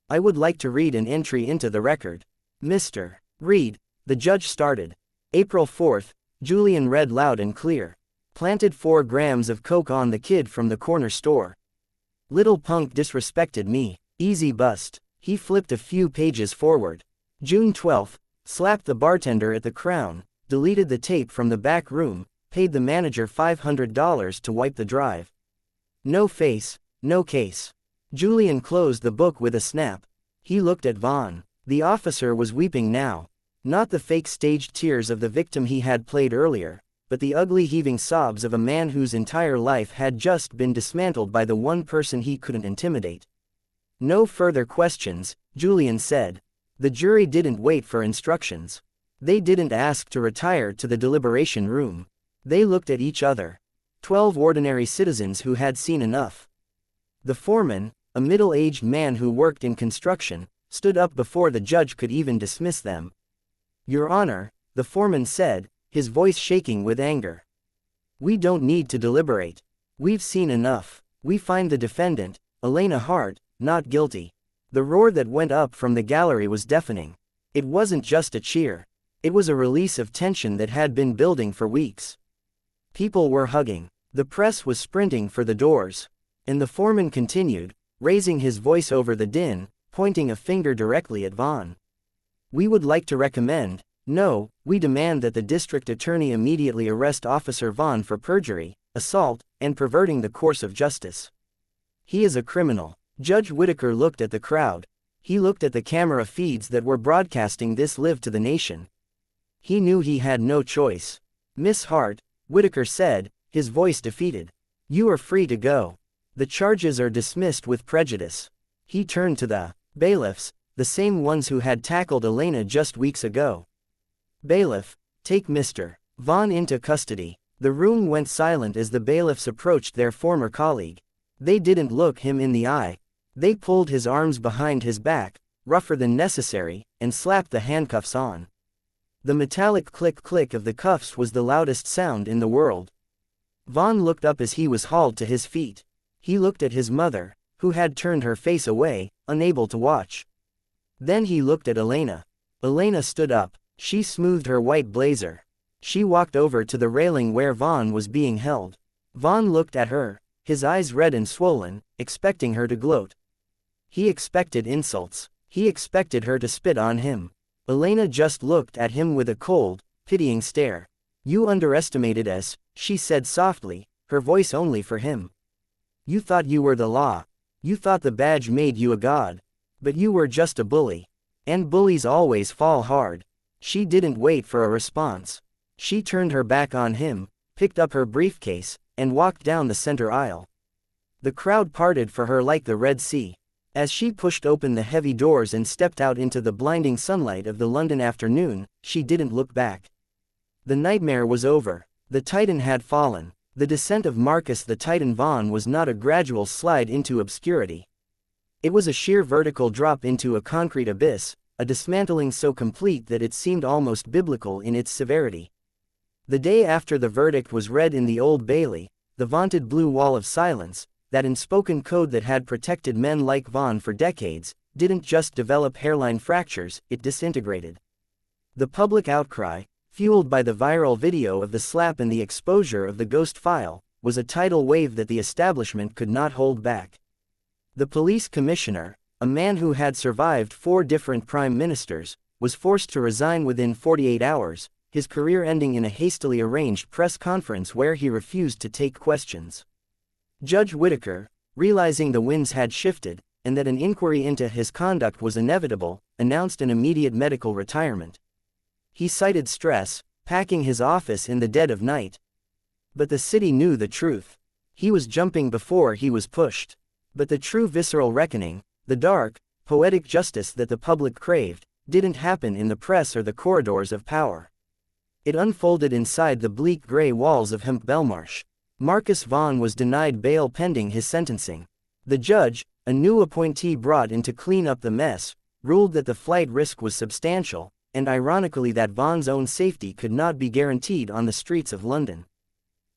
"I would like to read an entry into the record." "Mr. Reed," the judge started. "April 4th, Julian read loud and clear. Planted 4 grams of coke on the kid from the corner store. Little punk disrespected me. Easy bust." He flipped a few pages forward. June 12th, slapped the bartender at the Crown, deleted the tape from the back room, paid the manager $500 to wipe the drive. No face, no case. Julian closed the book with a snap. He looked at Vaughn. The officer was weeping now. Not the fake staged tears of the victim he had played earlier, but the ugly heaving sobs of a man whose entire life had just been dismantled by the one person he couldn't intimidate. No further questions, Julian said. The jury didn't wait for instructions. They didn't ask to retire to the deliberation room. They looked at each other. 12 ordinary citizens who had seen enough. The foreman, a middle-aged man who worked in construction, stood up before the judge could even dismiss them. Your Honor, the foreman said, his voice shaking with anger. We don't need to deliberate. We've seen enough. We find the defendant, Elena Hart, not guilty. The roar that went up from the gallery was deafening. It wasn't just a cheer. It was a release of tension that had been building for weeks. People were hugging. The press was sprinting for the doors. And the foreman continued, raising his voice over the din, pointing a finger directly at Vaughn. We would like to recommend, no, we demand that the district attorney immediately arrest Officer Vaughn for perjury, assault, and perverting the course of justice. He is a criminal. Judge Whitaker looked at the crowd. He looked at the camera feeds that were broadcasting this live to the nation. He knew he had no choice. Miss Hart, Whitaker said, his voice defeated. You are free to go. The charges are dismissed with prejudice. He turned to the bailiffs, the same ones who had tackled Elena just weeks ago. Bailiff, take Mr. Vaughn into custody. The room went silent as the bailiffs approached their former colleague. They didn't look him in the eye. They pulled his arms behind his back, rougher than necessary, and slapped the handcuffs on. The metallic click-click of the cuffs was the loudest sound in the world. Vaughn looked up as he was hauled to his feet. He looked at his mother, who had turned her face away, unable to watch. Then he looked at Elena. Elena stood up. She smoothed her white blazer. She walked over to the railing where Vaughn was being held. Vaughn looked at her, his eyes red and swollen, expecting her to gloat. He expected insults. He expected her to spit on him. Elena just looked at him with a cold, pitying stare. You underestimated us, she said softly, her voice only for him. You thought you were the law. You thought the badge made you a god. But you were just a bully. And bullies always fall hard. She didn't wait for a response. She turned her back on him, picked up her briefcase, and walked down the center aisle. The crowd parted for her like the Red Sea. As she pushed open the heavy doors and stepped out into the blinding sunlight of the London afternoon, she didn't look back. The nightmare was over. The Titan had fallen. The descent of Marcus the Titan Vaughn was not a gradual slide into obscurity. It was a sheer vertical drop into a concrete abyss, a dismantling so complete that it seemed almost biblical in its severity. The day after the verdict was read in the Old Bailey, the vaunted blue wall of silence, that unspoken code that had protected men like Vaughn for decades, didn't just develop hairline fractures, it disintegrated. The public outcry, fueled by the viral video of the slap and the exposure of the ghost file, was a tidal wave that the establishment could not hold back. The police commissioner, a man who had survived 4 different prime ministers, was forced to resign within 48 hours, his career ending in a hastily arranged press conference where he refused to take questions. Judge Whitaker, realizing the winds had shifted, and that an inquiry into his conduct was inevitable, announced an immediate medical retirement. He cited stress, packing his office in the dead of night. But the city knew the truth. He was jumping before he was pushed. But the true visceral reckoning, the dark, poetic justice that the public craved, didn't happen in the press or the corridors of power. It unfolded inside the bleak gray walls of Hemp Belmarsh. Marcus Vaughn was denied bail pending his sentencing. The judge, a new appointee brought in to clean up the mess, ruled that the flight risk was substantial, and ironically that Vaughn's own safety could not be guaranteed on the streets of London.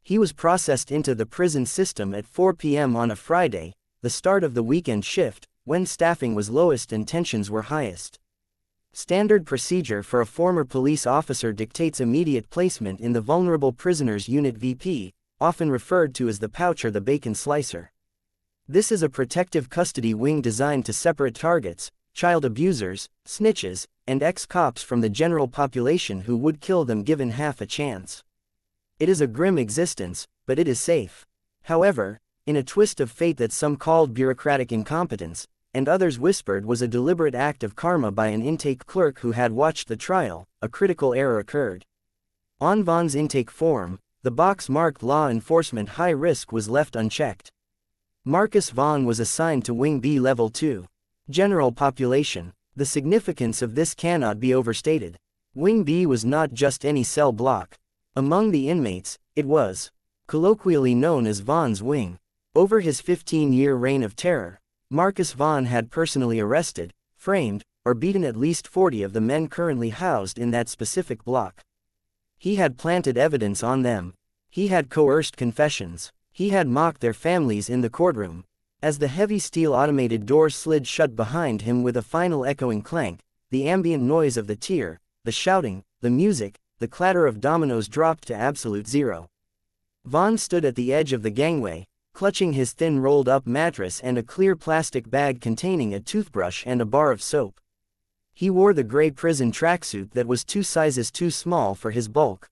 He was processed into the prison system at 4 p.m. on a Friday, the start of the weekend shift, when staffing was lowest and tensions were highest. Standard procedure for a former police officer dictates immediate placement in the Vulnerable Prisoners Unit VP, often referred to as the pouch or the bacon slicer. This is a protective custody wing designed to separate targets, child abusers, snitches, and ex-cops from the general population who would kill them given half a chance. It is a grim existence, but it is safe. However, in a twist of fate that some called bureaucratic incompetence, and others whispered was a deliberate act of karma by an intake clerk who had watched the trial. A critical error occurred. On Vaughn's intake form, the box marked Law Enforcement High Risk was left unchecked. Marcus Vaughn was assigned to Wing B Level 2. General Population. The significance of this cannot be overstated. Wing B was not just any cell block. Among the inmates, it was colloquially known as Vaughn's Wing. Over his 15-year reign of terror, Marcus Vaughn had personally arrested, framed, or beaten at least 40 of the men currently housed in that specific block. He had planted evidence on them. He had coerced confessions. He had mocked their families in the courtroom. As the heavy steel automated door slid shut behind him with a final echoing clank, the ambient noise of the tier, the shouting, the music, the clatter of dominoes dropped to absolute zero. Vaughn stood at the edge of the gangway, clutching his thin rolled-up mattress and a clear plastic bag containing a toothbrush and a bar of soap. He wore the gray prison tracksuit that was 2 sizes too small for his bulk.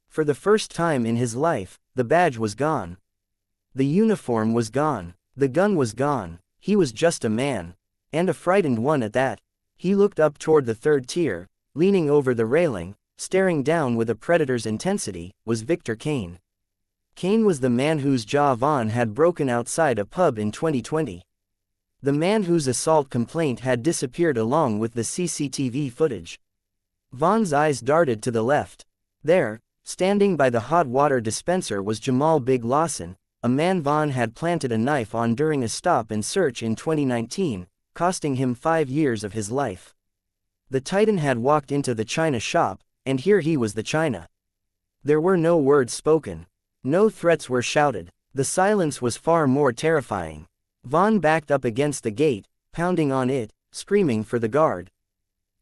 For the first time in his life, the badge was gone. The uniform was gone. The gun was gone. He was just a man. And a frightened one at that. He looked up toward the third tier, leaning over the railing, staring down with a predator's intensity, was Victor Kane. Kane was the man whose jaw Vaughn had broken outside a pub in 2020. The man whose assault complaint had disappeared along with the CCTV footage. Vaughn's eyes darted to the left. There, standing by the hot water dispenser, was Jamal Big Lawson, a man Vaughn had planted a knife on during a stop and search in 2019, costing him 5 years of his life. The Titan had walked into the China shop, and here he was the China. There were no words spoken. No threats were shouted. The silence was far more terrifying. Vaughn backed up against the gate, pounding on it, screaming for the guard.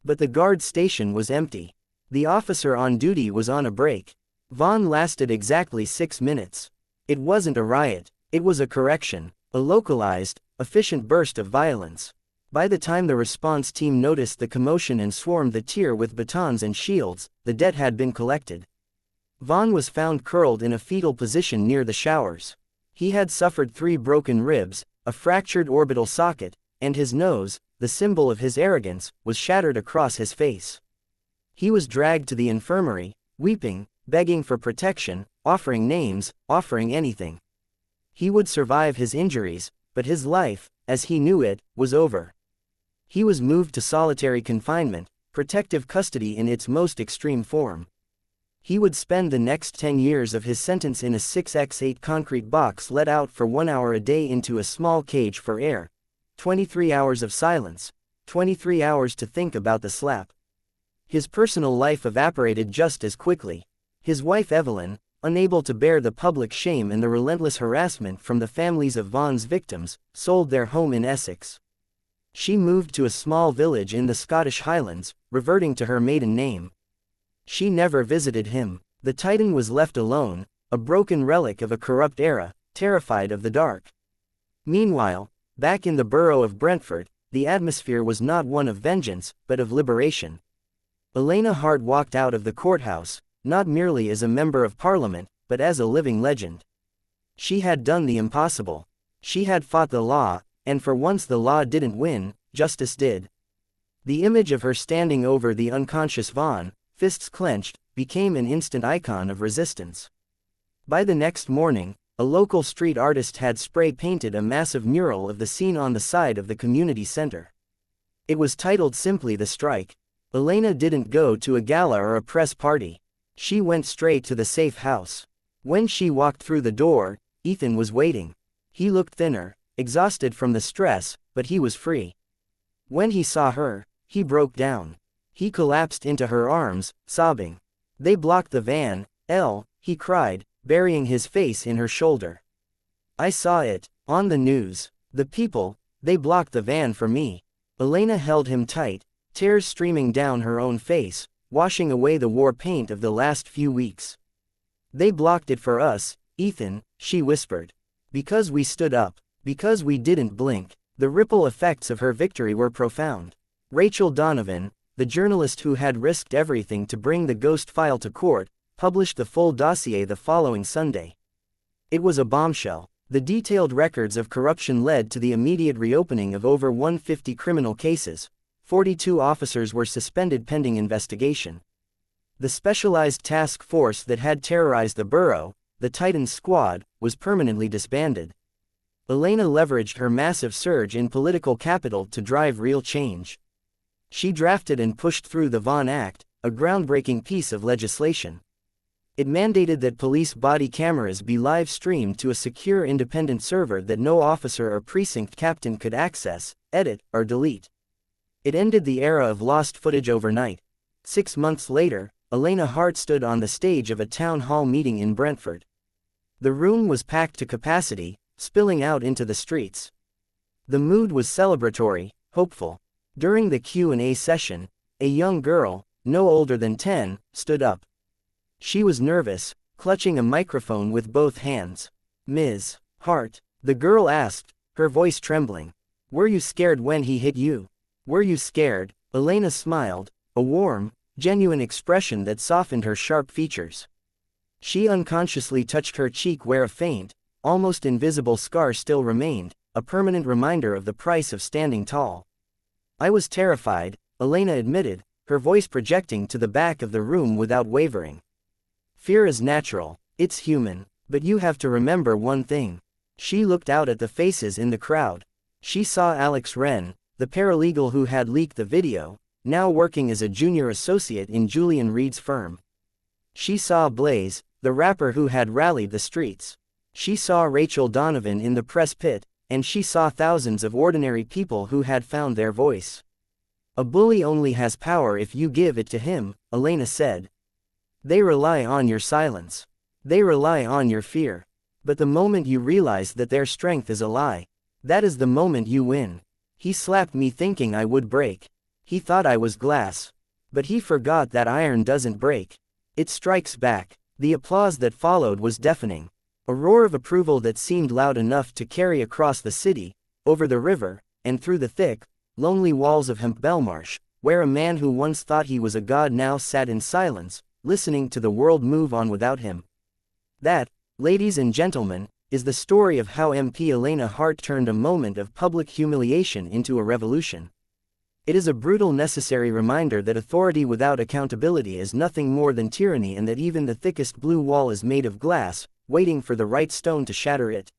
But the guard station was empty. The officer on duty was on a break. Vaughn lasted exactly 6 minutes. It wasn't a riot. It was a correction, a localized, efficient burst of violence. By the time the response team noticed the commotion and swarmed the tier with batons and shields, the debt had been collected. Vaughn was found curled in a fetal position near the showers. He had suffered 3 broken ribs, a fractured orbital socket, and his nose, the symbol of his arrogance, was shattered across his face. He was dragged to the infirmary, weeping, begging for protection, offering names, offering anything. He would survive his injuries, but his life, as he knew it, was over. He was moved to solitary confinement, protective custody in its most extreme form. He would spend the next 10 years of his sentence in a 6x8 concrete box let out for 1 hour a day into a small cage for air. 23 hours of silence. 23 hours to think about the slap. His personal life evaporated just as quickly. His wife Evelyn, unable to bear the public shame and the relentless harassment from the families of Vaughn's victims, sold their home in Essex. She moved to a small village in the Scottish Highlands, reverting to her maiden name. She never visited him. The Titan was left alone, a broken relic of a corrupt era, terrified of the dark. Meanwhile, back in the borough of Brentford, the atmosphere was not one of vengeance, but of liberation. Elena Hart walked out of the courthouse, not merely as a member of parliament, but as a living legend. She had done the impossible. She had fought the law, and for once the law didn't win, justice did. The image of her standing over the unconscious Vaughn, fists clenched, became an instant icon of resistance. By the next morning, a local street artist had spray-painted a massive mural of the scene on the side of the community center. It was titled simply "The Strike." Elena didn't go to a gala or a press party. She went straight to the safe house. When she walked through the door, Ethan was waiting. He looked thinner, exhausted from the stress, but he was free. When he saw her, he broke down. He collapsed into her arms, sobbing. "They blocked the van, Elle," he cried, burying his face in her shoulder. "I saw it, on the news. The people, they blocked the van for me." Elena held him tight, tears streaming down her own face, washing away the war paint of the last few weeks. "They blocked it for us, Ethan," she whispered. "Because we stood up. Because we didn't blink." The ripple effects of her victory were profound. Rachel Donovan, the journalist who had risked everything to bring the ghost file to court, published the full dossier the following Sunday. It was a bombshell. The detailed records of corruption led to the immediate reopening of over 150 criminal cases. 42 officers were suspended pending investigation. The specialized task force that had terrorized the borough, the Titans Squad, was permanently disbanded. Elena leveraged her massive surge in political capital to drive real change. She drafted and pushed through the Vaughn Act, a groundbreaking piece of legislation. It mandated that police body cameras be live-streamed to a secure independent server that no officer or precinct captain could access, edit, or delete. It ended the era of lost footage overnight. 6 months later, Elena Hart stood on the stage of a town hall meeting in Brentford. The room was packed to capacity, spilling out into the streets. The mood was celebratory, hopeful. During the Q&A session, a young girl, no older than 10, stood up. She was nervous, clutching a microphone with both hands. "Ms. Hart," the girl asked, her voice trembling. "Were you scared when he hit you? Were you scared?" Elena smiled, a warm, genuine expression that softened her sharp features. She unconsciously touched her cheek where a faint, almost invisible scar still remained, a permanent reminder of the price of standing tall. "I was terrified," Elena admitted, her voice projecting to the back of the room without wavering. "Fear is natural, it's human, but you have to remember one thing." She looked out at the faces in the crowd. She saw Alex Wren, the paralegal who had leaked the video, now working as a junior associate in Julian Reed's firm. She saw Blaze, the rapper who had rallied the streets. She saw Rachel Donovan in the press pit, and she saw thousands of ordinary people who had found their voice. "A bully only has power if you give it to him," Elena said. "They rely on your silence. They rely on your fear. But the moment you realize that their strength is a lie, that is the moment you win. He slapped me thinking I would break. He thought I was glass. But he forgot that iron doesn't break. It strikes back." The applause that followed was deafening. A roar of approval that seemed loud enough to carry across the city, over the river, and through the thick, lonely walls of Hemp Belmarsh, where a man who once thought he was a god now sat in silence, listening to the world move on without him. That, ladies and gentlemen, is the story of how MP Elena Hart turned a moment of public humiliation into a revolution. It is a brutal necessary reminder that authority without accountability is nothing more than tyranny, and that even the thickest blue wall is made of glass, waiting for the right stone to shatter it.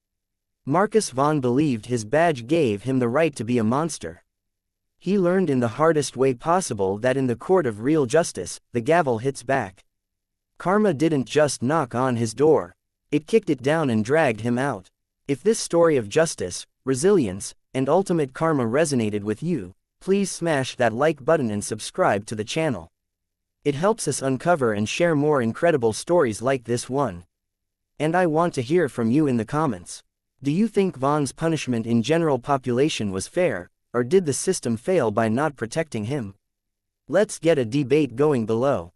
Marcus Vaughan believed his badge gave him the right to be a monster. He learned in the hardest way possible that in the court of real justice, the gavel hits back. Karma didn't just knock on his door. It kicked it down and dragged him out. If this story of justice, resilience, and ultimate karma resonated with you, please smash that like button and subscribe to the channel. It helps us uncover and share more incredible stories like this one. And I want to hear from you in the comments. Do you think Vaughan's punishment in general population was fair, or did the system fail by not protecting him? Let's get a debate going below.